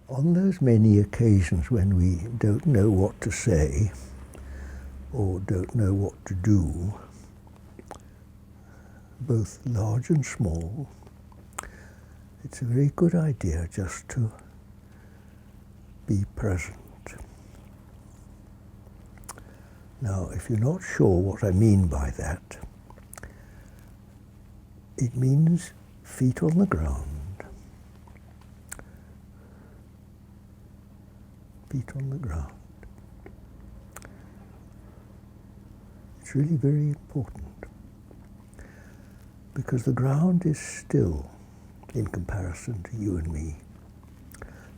On those many occasions when we don't know what to say or don't know what to do, both large and small, it's a very good idea just to be present. Now, if you're not sure what I mean by that, it means feet on the ground. Feet on the ground. It's really very important because the ground is still in comparison to you and me.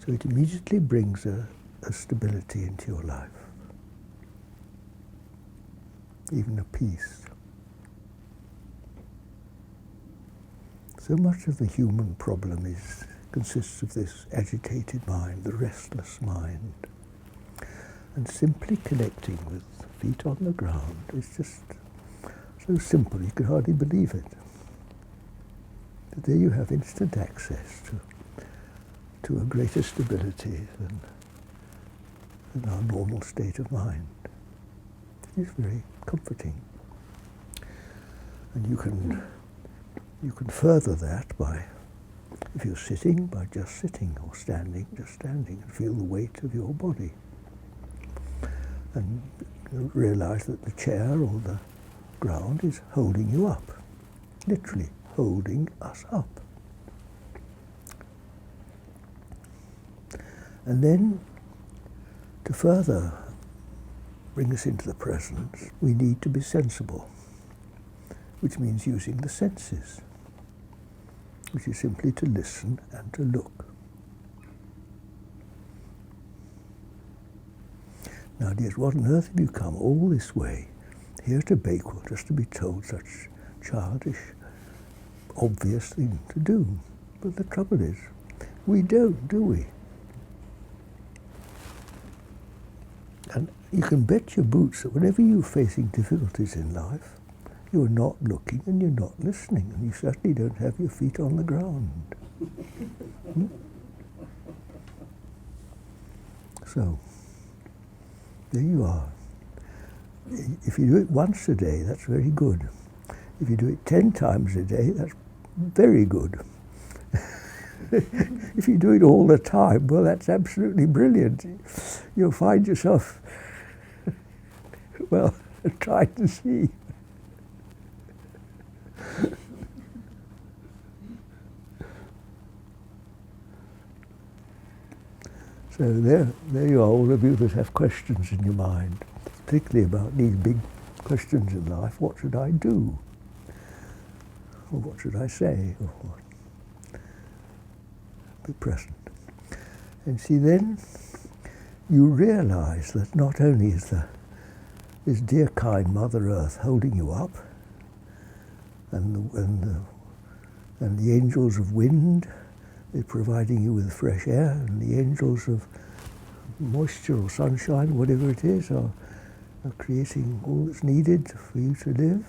So it immediately brings a stability into your life, even a peace. So much of the human problem consists of this agitated mind, the restless mind. And simply connecting with feet on the ground is just so simple you can hardly believe it. But there you have instant access to a greater stability than our normal state of mind. It is very comforting. And you can further that by, if you're sitting, by just sitting, or standing, just standing, and feel the weight of your body. And realize that the chair or the ground is holding you up, literally holding us up. And then, to further bring us into the present, we need to be sensible, which means using the senses, which is simply to listen and to look. Now, dears, what on earth have you come all this way here to Bakewell just to be told such childish, obvious thing to do? But the trouble is, we don't, do we? And you can bet your boots that whenever you're facing difficulties in life, you're not looking and you're not listening, and you certainly don't have your feet on the ground. So, there you are. If you do it once a day, that's very good. If you do it 10 times a day, that's very good. If you do it all the time, well, that's absolutely brilliant. You'll find yourself, well, trying to see. So there you are, all of you that have questions in your mind, particularly about these big questions in life. What should I do? Or what should I say? Or what? Be present. And see, then you realize that not only is this dear kind Mother Earth holding you up, and the angels of wind is providing you with fresh air, and the angels of moisture or sunshine, whatever it is, are creating all that's needed for you to live.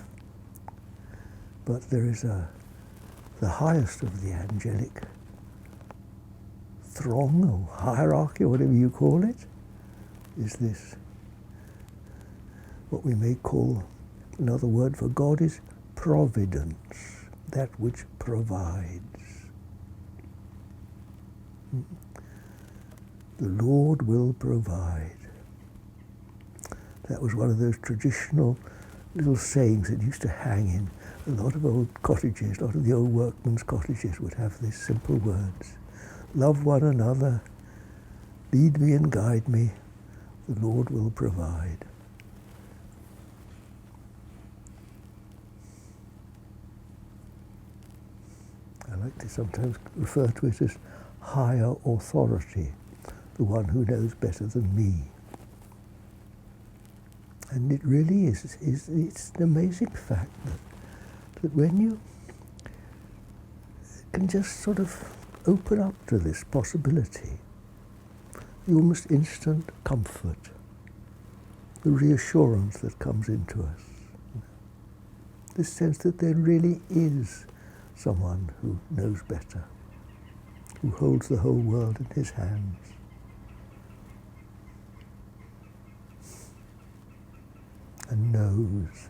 But there is the highest of the angelic throng or hierarchy, or whatever you call it, is this, what we may call, another word for God is providence, that which provides. The Lord will provide. That was one of those traditional little sayings that used to hang in a lot of old cottages. A lot of the old workmen's cottages would have these simple words. Love one another, lead me and guide me, the Lord will provide. I like to sometimes refer to it as higher authority, the one who knows better than me. And it really is it's an amazing fact that when you can just sort of open up to this possibility, the almost instant comfort, the reassurance that comes into us, this sense that there really is someone who knows better, who holds the whole world in his hands. And knows.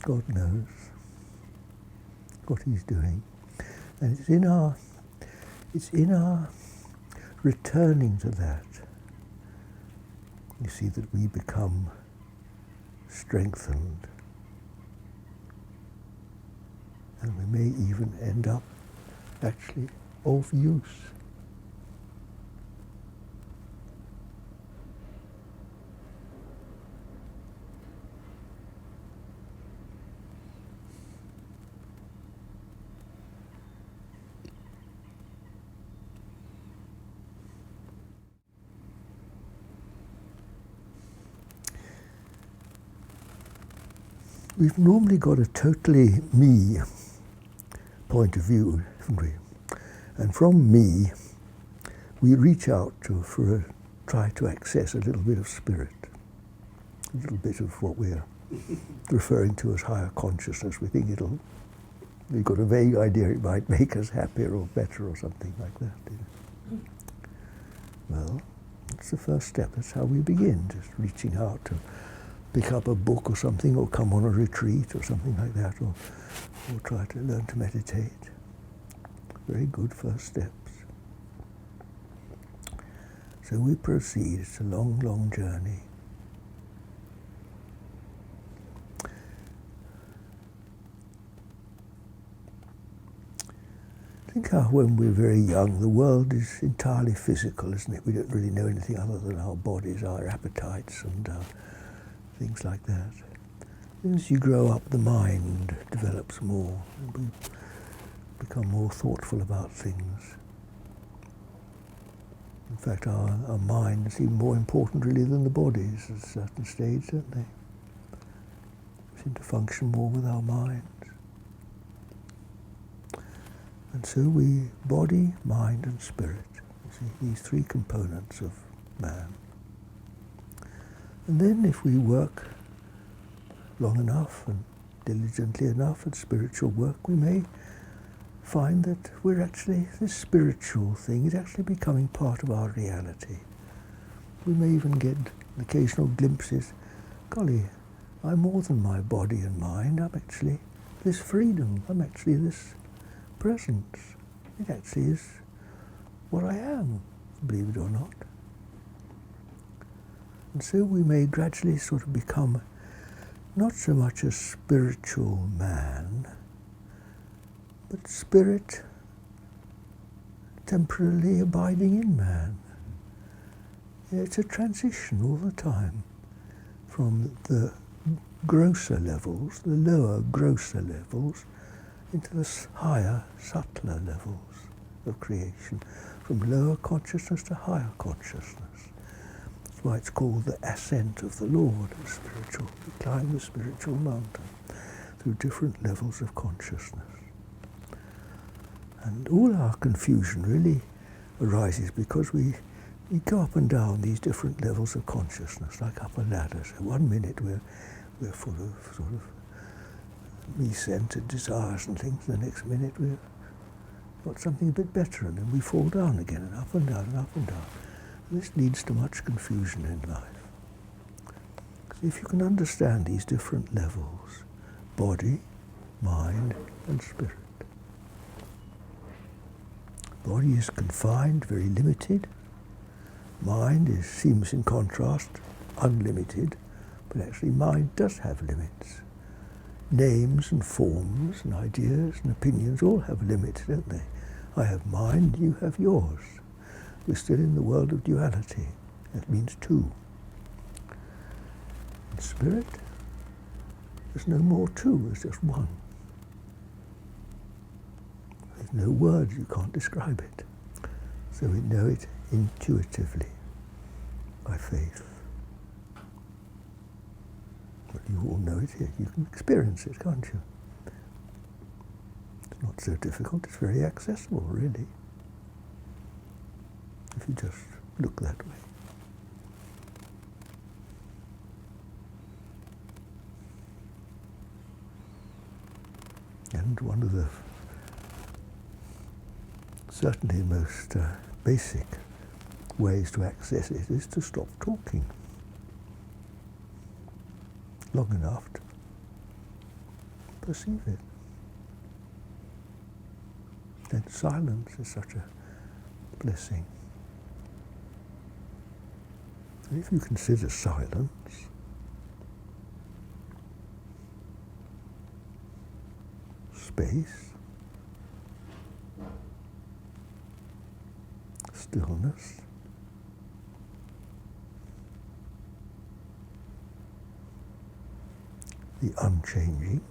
God knows what he's doing. And it's in our returning to that, you see, that we become strengthened. And we may even end up actually of use. We've normally got a totally me point of view, haven't we? And from me, we reach out try to access a little bit of spirit, a little bit of what we're referring to as higher consciousness. We think we've got a vague idea it might make us happier or better or something like that. You know? Well, that's the first step. That's how we begin, just reaching out to pick up a book or something, or come on a retreat or something like that, or try to learn to meditate. Very good first steps. So we proceed. It's a long, long journey. Think how when we're very young, the world is entirely physical, isn't it? We don't really know anything other than our bodies, our appetites, and things like that. As you grow up, the mind develops more, and we become more thoughtful about things. In fact, our minds seem more important really than the bodies at a certain stage, don't they? We seem to function more with our minds. And so body, mind and spirit, you see, these three components of man. And then if we work long enough and diligently enough at spiritual work, we may find that this spiritual thing is actually becoming part of our reality. We may even get occasional glimpses, golly, I'm more than my body and mind, I'm actually this freedom, I'm actually this presence. It actually is what I am, believe it or not. And so we may gradually sort of become not so much a spiritual man, but spirit temporarily abiding in man. It's a transition all the time from the grosser levels, the lower, grosser levels, into the higher, subtler levels of creation, from lower consciousness to higher consciousness. That's why it's called the ascent of the Lord, spiritual. We climb the spiritual mountain through different levels of consciousness. And all our confusion really arises because we go up and down these different levels of consciousness, like up a ladder. So one minute we're full of sort of me-centered desires and things, the next minute we've got something a bit better, and then we fall down again, and up and down and up and down. And this leads to much confusion in life. So if you can understand these different levels, body, mind and spirit. Body is confined, very limited. Mind seems in contrast unlimited, but actually mind does have limits. Names and forms and ideas and opinions all have limits, don't they? I have mine, you have yours. We're still in the world of duality. That means two. In spirit, there's no more two, there's just one. There's no words, you can't describe it. So we know it intuitively, by faith. Well, you all know it here. You can experience it, can't you? It's not so difficult. It's very accessible, really, if you just look that way. And one of the certainly the most basic ways to access it is to stop talking long enough to perceive it. Then silence is such a blessing. And if you consider silence space, stillness, the unchanging,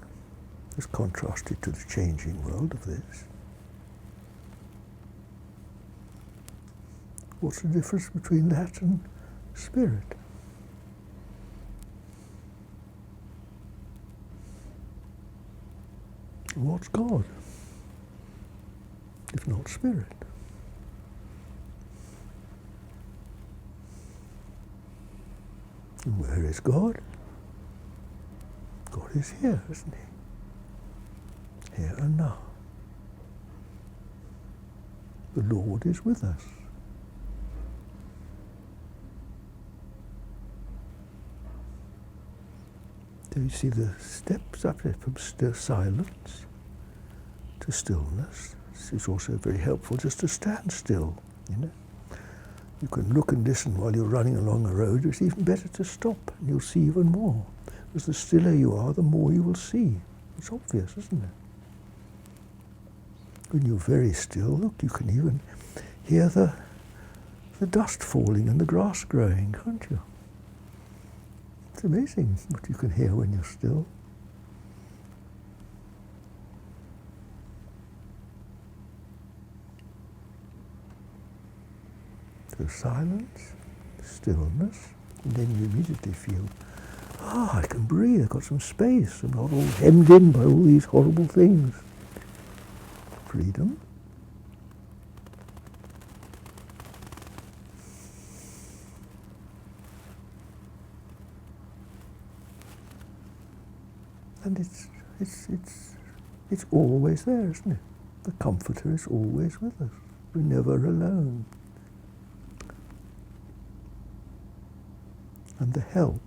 as contrasted to the changing world of this. What's the difference between that and spirit? What's God, if not spirit? And where is God? God is here, isn't he? Here and now. The Lord is with us. Do you see the steps up there from silence to stillness? It's also very helpful just to stand still, you know. You can look and listen while you're running along a road. It's even better to stop, and you'll see even more. Because the stiller you are, the more you will see. It's obvious, isn't it? When you're very still, look, you can even hear the dust falling and the grass growing, can't you? It's amazing what you can hear when you're still. So silence, stillness, and then you immediately feel, I can breathe, I've got some space, I'm not all hemmed in by all these horrible things. Freedom. And it's always there, isn't it? The Comforter is always with us. We're never alone. And the help,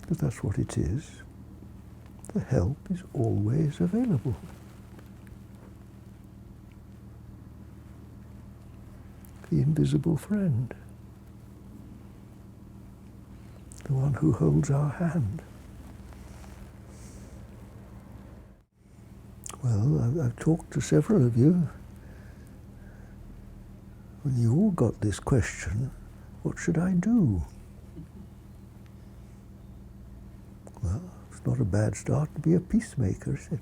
because that's what it is, the help is always available. The invisible friend, the one who holds our hand. Well, I've talked to several of you. When you all got this question, what should I do? Well, it's not a bad start to be a peacemaker, is it?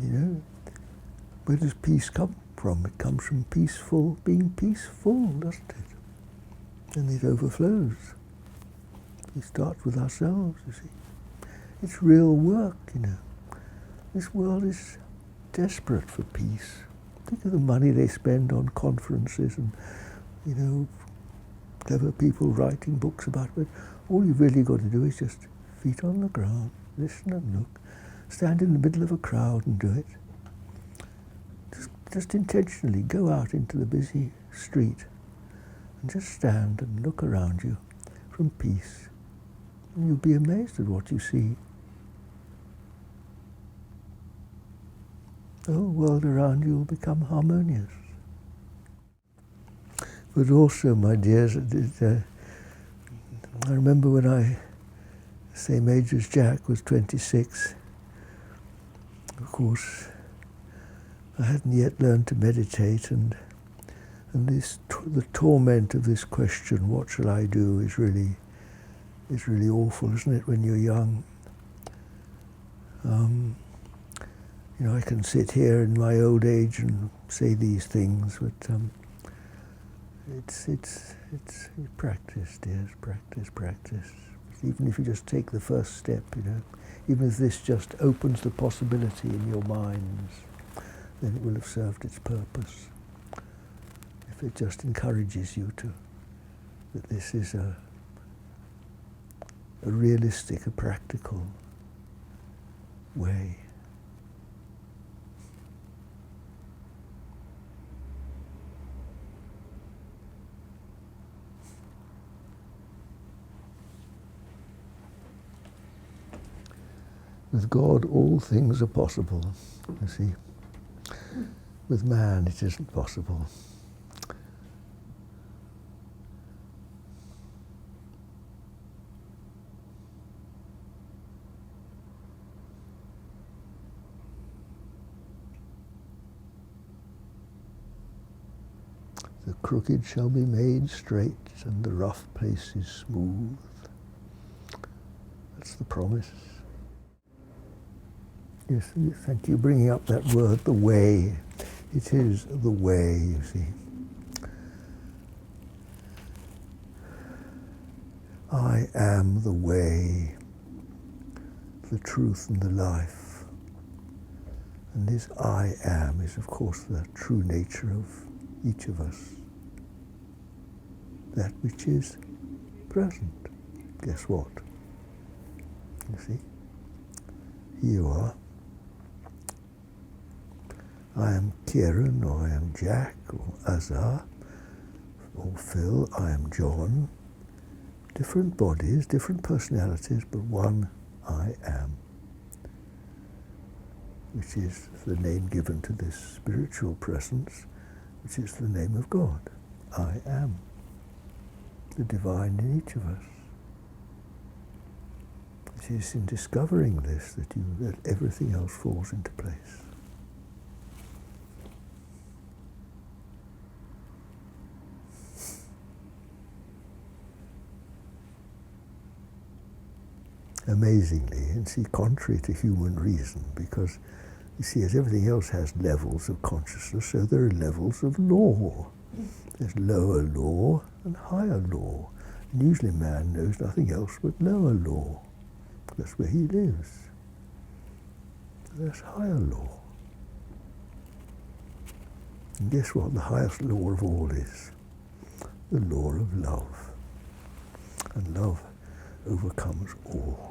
You know, where does peace come from? It comes from being peaceful, doesn't it? And it overflows. We start with ourselves, you see. It's real work, you know. This world is desperate for peace. Think of the money they spend on conferences and, you know, clever people writing books about it. But all you've really got to do is just feet on the ground, listen and look, stand in the middle of a crowd and do it. Just intentionally go out into the busy street and just stand and look around you from peace. And you'll be amazed at what you see. The whole world around you will become harmonious. But also, my dears, I remember when I, same age as Jack, was 26. Of course, I hadn't yet learned to meditate, and the torment of this question, what shall I do, is really awful, isn't it, when you're young? You know, I can sit here in my old age and say these things, but it's practice, dears, practice. Even if you just take the first step, you know, even if this just opens the possibility in your minds, then it will have served its purpose. If it just encourages you that this is a realistic, a practical way. With God, all things are possible, you see. With man, it isn't possible. The crooked shall be made straight, and the rough places smooth. That's the promise. Yes, thank you for bringing up that word, the way. It is the way, you see. I am the way, the truth and the life. And this I am is, of course, the true nature of each of us. That which is present. Guess what? You see? Here you are. I am Kieran, or I am Jack, or Azar, or Phil, I am John. Different bodies, different personalities, but one I am, which is the name given to this spiritual presence, which is the name of God. I am, the divine in each of us. It is in discovering this that everything else falls into place. Amazingly, and see, contrary to human reason, because you see, as everything else has levels of consciousness, so there are levels of law. There's lower law and higher law. And usually man knows nothing else but lower law. That's where he lives. There's higher law. And guess what the highest law of all is? The law of love. And love overcomes all.